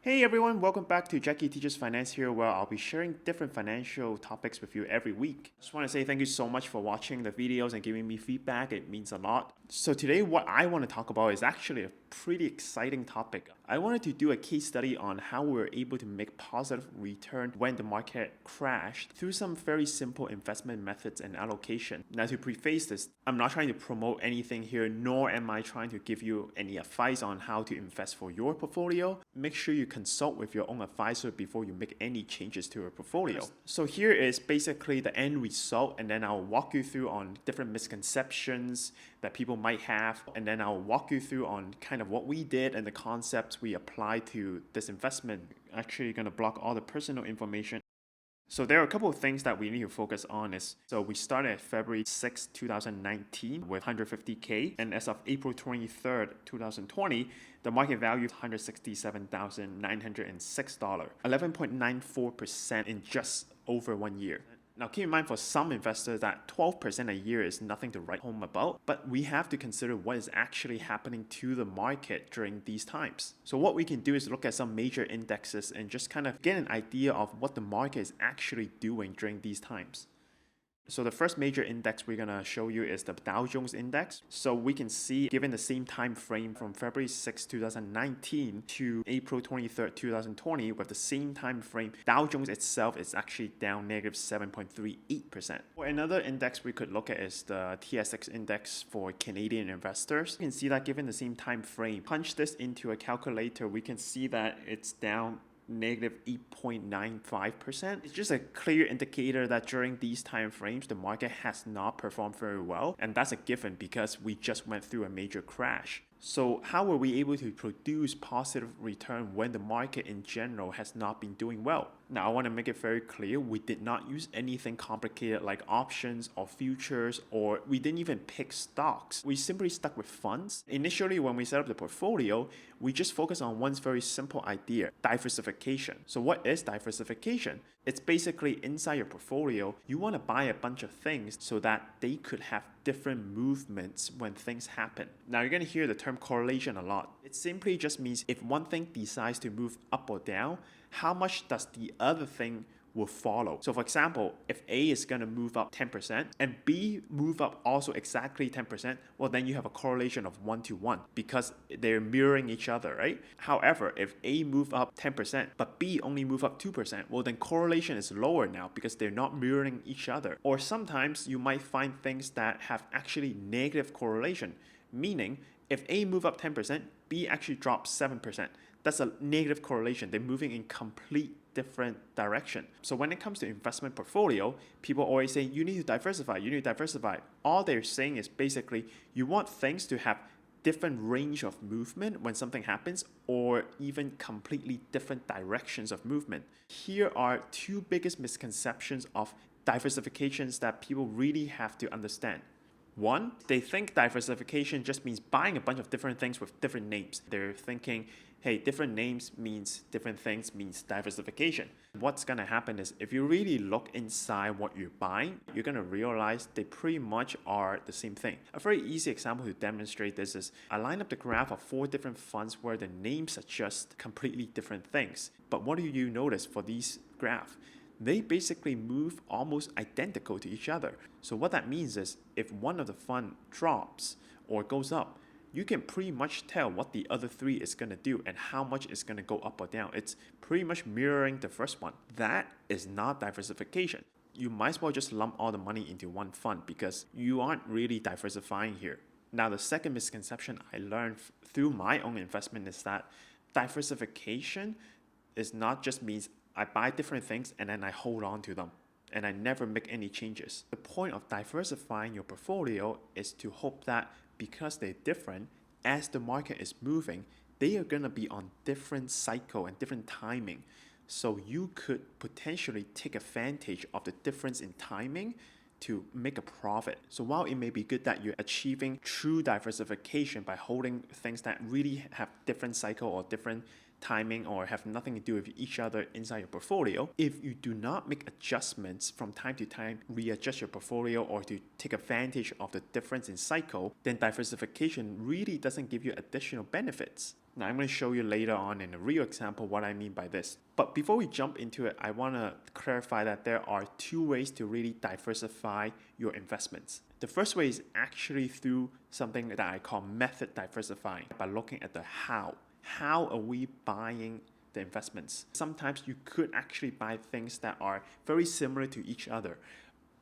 Hey everyone, welcome back to Jackie Teaches Finance here, where I'll be sharing different financial topics with you every week. Just want to say thank you so much for watching the videos and giving me feedback. It means a lot. So today what I want to talk about is actually a pretty exciting topic. I wanted to do a case study on how we were able to make positive return when the market crashed through some very simple investment methods and allocation. Now to preface this, I'm not trying to promote anything here, nor am I trying to give you any advice on how to invest for your portfolio. Make sure you consult with your own advisor before you make any changes to your portfolio. So here is basically the end result, and then I'll walk you through on different misconceptions that people might have, and then I'll walk you through on kind of what we did and the concepts we apply to this investment. Actually going to block all the personal information. So there are a couple of things that we need to focus on. So we started February 6, 2019 with 150K, and as of April 23rd, 2020, the market value is $167,906, 11.94% in just over 1 year. Now, keep in mind for some investors that 12% a year is nothing to write home about, but we have to consider what is actually happening to the market during these times. So what we can do is look at some major indexes and just kind of get an idea of what the market is actually doing during these times. So the first major index we're going to show you is the Dow Jones Index. So we can see, given the same time frame from February 6, 2019 to April 23rd, 2020, with the same time frame, Dow Jones itself is actually down negative 7.38%. Or another index we could look at is the TSX Index for Canadian investors. You can see that given the same time frame, punch this into a calculator, we can see that it's down negative 8.95%. It's just a clear indicator that during these time frames, the market has not performed very well. And that's a given because we just went through a major crash. So how were we able to produce positive return when the market in general has not been doing well? Now, I want to make it very clear, we did not use anything complicated like options or futures, or we didn't even pick stocks. We simply stuck with funds. Initially, when we set up the portfolio, we just focused on one very simple idea, diversification. So what is diversification? It's basically inside your portfolio, you want to buy a bunch of things so that they could have different movements when things happen. Now, you're going to hear the term correlation a lot. It simply just means if one thing decides to move up or down, how much does the other thing will follow. So for example, if A is going to move up 10% and B move up also exactly 10%, well then you have a correlation of 1 to 1 because they're mirroring each other, right? However, if A move up 10% but B only move up 2%, well then correlation is lower now because they're not mirroring each other. Or sometimes you might find things that have actually negative correlation, meaning if A move up 10%, B actually drops 7%. That's a negative correlation. They're moving in complete different direction. So when it comes to investment portfolio, people always say you need to diversify, you need to diversify. All they're saying is basically you want things to have different range of movement when something happens, or even completely different directions of movement. Here are two biggest misconceptions of diversifications that people really have to understand. One, they think diversification just means buying a bunch of different things with different names. They're thinking, hey, different names means different things means diversification. What's going to happen is if you really look inside what you're buying, you're going to realize they pretty much are the same thing. A very easy example to demonstrate this is I line up the graph of 4 different funds where the names are just completely different things. But what do you notice for these graphs? They basically move almost identical to each other. So what that means is if one of the fund drops or goes up, you can pretty much tell what the other 3 is going to do and how much is going to go up or down. It's pretty much mirroring the first one. That is not diversification. You might as well just lump all the money into one fund because you aren't really diversifying here. Now, the second misconception I learned through my own investment is that diversification is not just means I buy different things and then I hold on to them and I never make any changes. The point of diversifying your portfolio is to hope that because they're different, as the market is moving, they are going to be on different cycle and different timing. So you could potentially take advantage of the difference in timing to make a profit. So while it may be good that you're achieving true diversification by holding things that really have different cycle or different timing or have nothing to do with each other inside your portfolio, if you do not make adjustments from time to time, readjust your portfolio or to take advantage of the difference in cycle, then diversification really doesn't give you additional benefits. Now I'm going to show you later on in a real example what I mean by this. But before we jump into it, I want to clarify that there are two ways to really diversify your investments. The first way is actually through something that I call method diversifying, by looking at the how. How are we buying the investments? Sometimes you could actually buy things that are very similar to each other,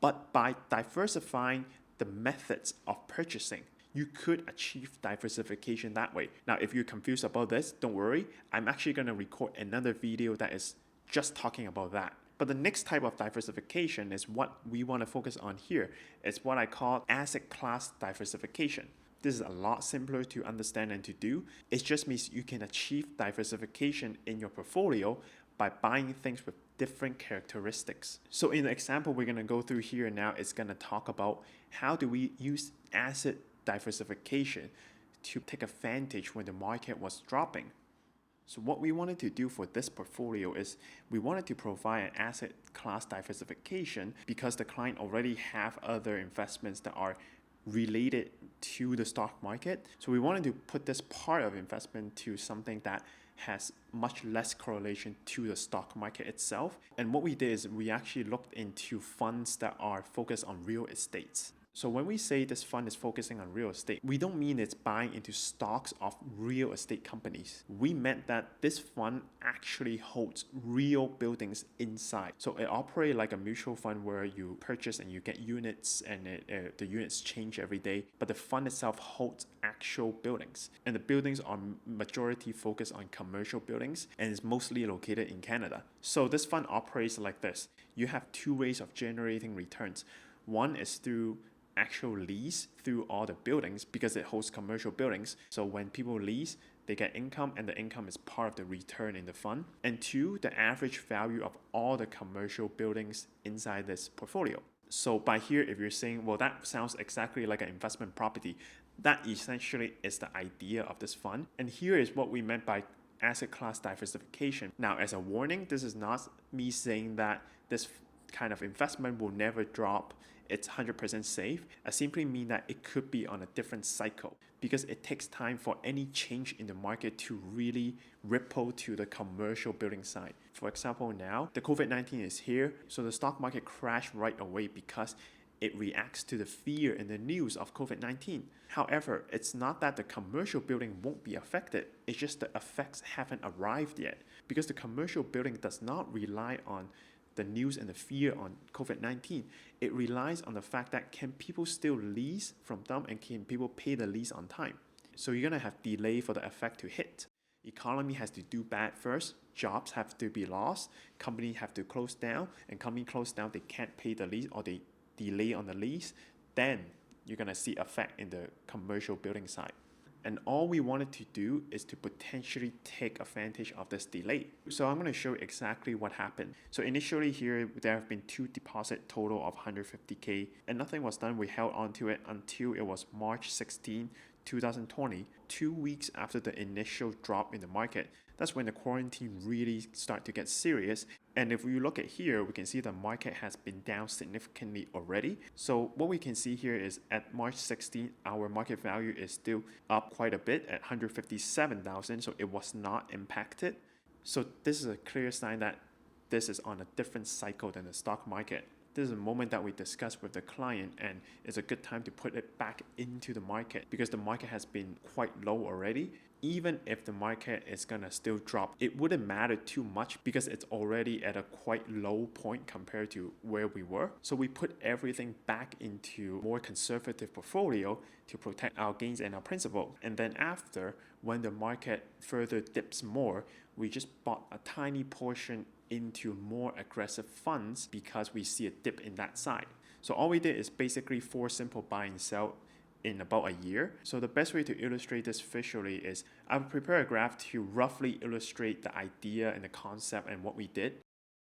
but by diversifying the methods of purchasing, you could achieve diversification that way. Now, if you're confused about this, don't worry. I'm actually going to record another video that is just talking about that. But the next type of diversification is what we want to focus on here. It's what I call asset class diversification. This is a lot simpler to understand and to do. It just means you can achieve diversification in your portfolio by buying things with different characteristics. So in the example we're going to go through here now, it's going to talk about how do we use asset diversification to take advantage when the market was dropping. So what we wanted to do for this portfolio is we wanted to provide an asset class diversification because the client already have other investments that are related to the stock market. So we wanted to put this part of investment to something that has much less correlation to the stock market itself. And what we did is we actually looked into funds that are focused on real estate. So when we say this fund is focusing on real estate, we don't mean it's buying into stocks of real estate companies. We meant that this fund actually holds real buildings inside. So it operates like a mutual fund where you purchase and you get units, and the units change every day. But the fund itself holds actual buildings. And the buildings are majority focused on commercial buildings and is mostly located in Canada. So this fund operates like this. You have two ways of generating returns. One is through actual lease through all the buildings because it hosts commercial buildings. So when people lease, they get income, and the income is part of the return in the fund. And two, the average value of all the commercial buildings inside this portfolio. So by here, if you're saying, well, that sounds exactly like an investment property, that essentially is the idea of this fund. And here is what we meant by asset class diversification. Now, as a warning, this is not me saying that this kind of investment will never drop, it's 100% safe. I simply mean that it could be on a different cycle because it takes time for any change in the market to really ripple to the commercial building side. For example, now the COVID-19 is here, so the stock market crashed right away because it reacts to the fear in the news of COVID-19. However, it's not that the commercial building won't be affected, it's just the effects haven't arrived yet because the commercial building does not rely on the news and the fear on COVID-19. It relies on the fact that can people still lease from them and can people pay the lease on time? So you're gonna have delay for the effect to hit. Economy has to do bad first, jobs have to be lost, company have to close down, and company close down, they can't pay the lease or they delay on the lease, then you're gonna see effect in the commercial building side. And all we wanted to do is to potentially take advantage of this delay. So I'm going to show you exactly what happened. So initially here, there have been two deposit total of 150K and nothing was done. We held on to it until it was March 16, 2020, 2 weeks after the initial drop in the market. That's when the quarantine really started to get serious. And if we look at here, we can see the market has been down significantly already. So what we can see here is at March 16, our market value is still up quite a bit at 157,000. So it was not impacted. So this is a clear sign that this is on a different cycle than the stock market. This is a moment that we discussed with the client, and it's a good time to put it back into the market because the market has been quite low already. Even if the market is gonna still drop, it wouldn't matter too much because it's already at a quite low point compared to where we were. So we put everything back into more conservative portfolio to protect our gains and our principal. And then after, when the market further dips more, we just bought a tiny portion into more aggressive funds because we see a dip in that side. So all we did is basically 4 simple buy and sell in about a year. So the best way to illustrate this visually is I would prepare a graph to roughly illustrate the idea and the concept and what we did.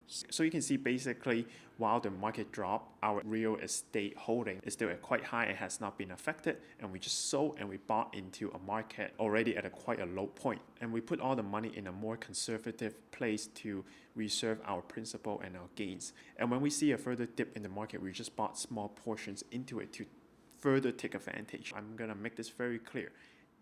So you can see basically while the market dropped, our real estate holding is still at quite high. It has not been affected, and we just sold and we bought into a market already at quite a low point. And we put all the money in a more conservative place to reserve our principal and our gains. And when we see a further dip in the market, we just bought small portions into it to further take advantage. I'm gonna make this very clear.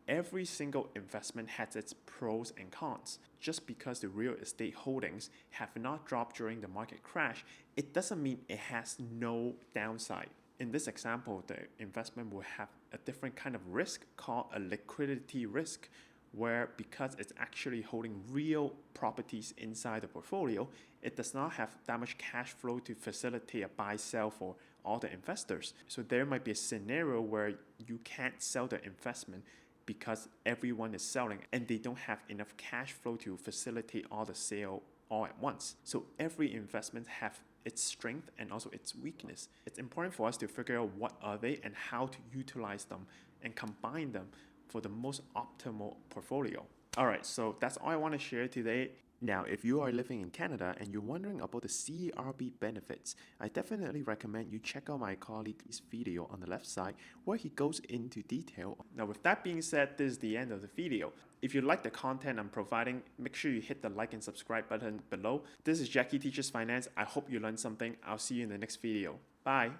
every single investment has its pros and cons. Just because the real estate holdings have not dropped during the market crash, it doesn't mean it has no downside. In this example, the investment will have a different kind of risk called a liquidity risk, where because it's actually holding real properties inside the portfolio, it does not have that much cash flow to facilitate a buy sell for all the investors. So there might be a scenario where you can't sell the investment because everyone is selling and they don't have enough cash flow to facilitate all the sale all at once. So every investment have its strength and also its weakness. It's important for us to figure out what are they and how to utilize them and combine them for the most optimal portfolio. All right, so that's all I want to share today. Now, if you are living in Canada and you're wondering about the CERB benefits, I definitely recommend you check out my colleague's video on the left side where he goes into detail. Now, with that being said, this is the end of the video. If you like the content I'm providing, make sure you hit the like and subscribe button below. This is Jackie Teaches Finance. I hope you learned something. I'll see you in the next video. Bye.